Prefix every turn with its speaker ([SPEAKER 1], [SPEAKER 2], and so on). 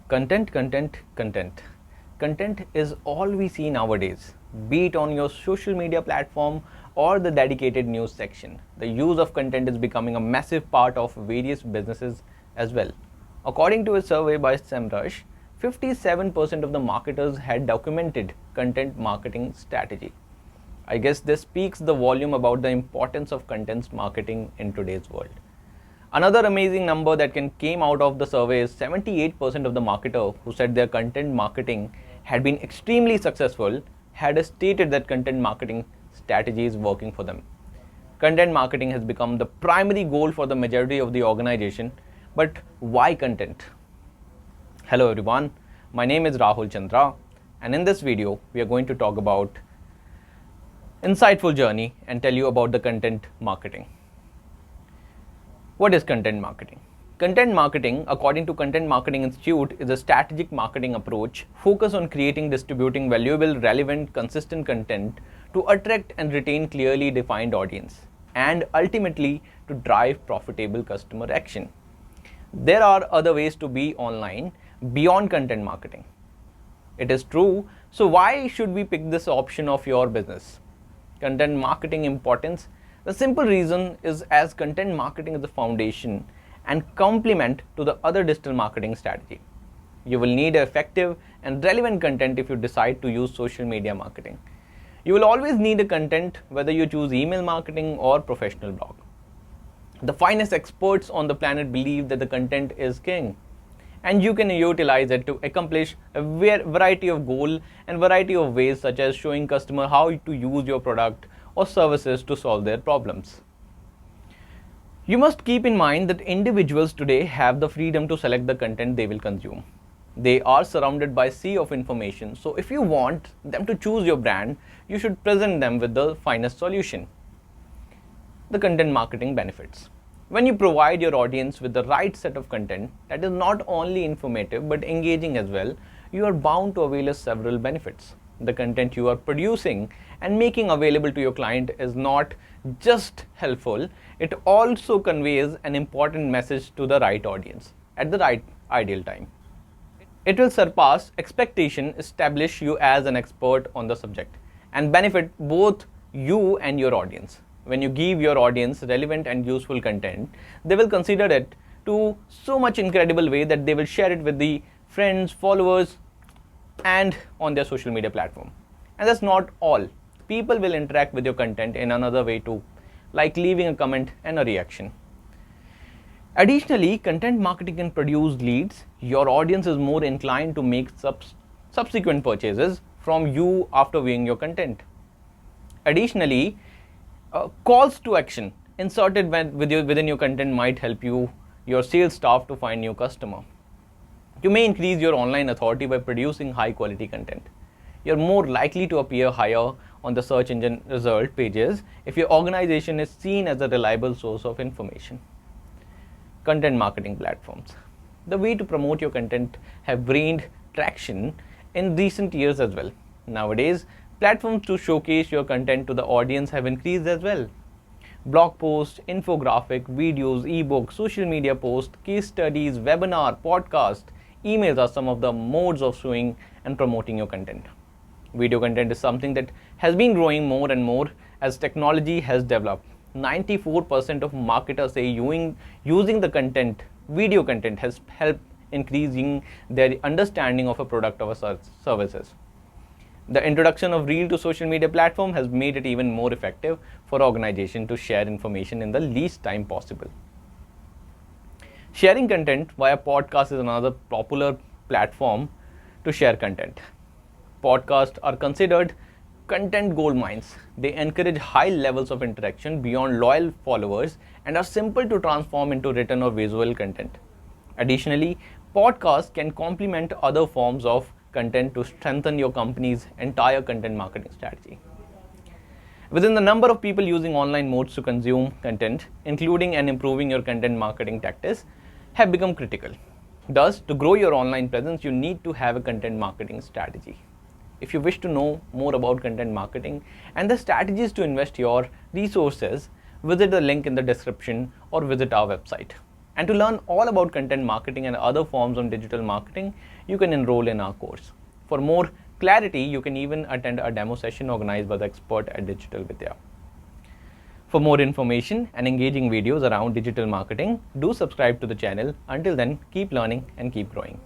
[SPEAKER 1] Content, content, content. Content is all we see nowadays, be it on your social media platform or the dedicated news section. The use of content is becoming a massive part of various businesses as well. According to a survey by SEMRush, 57% of the marketers had documented content marketing strategy. I guess this speaks the volume about the importance of content marketing in today's world. Another amazing number that came out of the survey is 78% of the marketer who said their content marketing had been extremely successful had stated that content marketing strategy is working for them. Content marketing has become the primary goal for the majority of the organization, but why content? Hello everyone, my name is Rahul Chandra, and in this video we are going to talk about insightful journey and tell you about the content marketing. What is content marketing? Content marketing, according to Content Marketing Institute, is a strategic marketing approach focused on creating, distributing valuable, relevant, consistent content to attract and retain clearly defined audience and ultimately to drive profitable customer action. There are other ways to be online beyond content marketing. It is true, so why should we pick this option of your business? Content marketing importance. The simple reason is as content marketing is the foundation and complement to the other digital marketing strategy. You will need effective and relevant content if you decide to use social media marketing. You will always need a content whether you choose email marketing or professional blog. The finest experts on the planet believe that the content is king, and you can utilize it to accomplish a variety of goals and variety of ways, such as showing customer how to use your product or services to solve their problems. You must keep in mind that individuals today have the freedom to select the content they will consume. They are surrounded by a sea of information, so if you want them to choose your brand, you should present them with the finest solution. The content marketing benefits. When you provide your audience with the right set of content that is not only informative but engaging as well, you are bound to avail several benefits. The content you are producing and making available to your client is not just helpful, it also conveys an important message to the right audience at the right ideal time. It will surpass expectation, establish you as an expert on the subject, and benefit both you and your audience. When you give your audience relevant and useful content, they will consider it to so much incredible way that they will share it with the friends, followers, and on their social media platform. And that's not all. People will interact with your content in another way too, like leaving a comment and a reaction. Additionally, content marketing can produce leads. Your audience is more inclined to make subsequent purchases from you after viewing your content. Additionally, calls to action inserted within your content might help your sales staff to find new customer. You may increase your online authority by producing high quality content. You're more likely to appear higher on the search engine result pages if your organization is seen as a reliable source of information. Content marketing platforms. The way to promote your content have gained traction in recent years as well. Nowadays, platforms to showcase your content to the audience have increased as well. Blog posts, infographic, videos, ebooks, social media posts, case studies, webinar, podcast, emails are some of the modes of showing and promoting your content. Video content is something that has been growing more and more as technology has developed. 94% of marketers say using the content, video content has helped increasing their understanding of a product or services. The introduction of Reel to social media platform has made it even more effective for organizations to share information in the least time possible. Sharing content via podcast is another popular platform to share content. Podcasts are considered content gold mines. They encourage high levels of interaction beyond loyal followers and are simple to transform into written or visual content. Additionally, podcasts can complement other forms of content to strengthen your company's entire content marketing strategy. Within the number of people using online modes to consume content, including and improving your content marketing tactics, have become critical. Thus, to grow your online presence, you need to have a content marketing strategy. If you wish to know more about content marketing and the strategies to invest your resources, visit the link in the description or visit our website. And to learn all about content marketing and other forms of digital marketing, you can enroll in our course. For more clarity, you can even attend a demo session organized by the expert at Digital Vidya. For more information and engaging videos around digital marketing, do subscribe to the channel. Until then, keep learning and keep growing.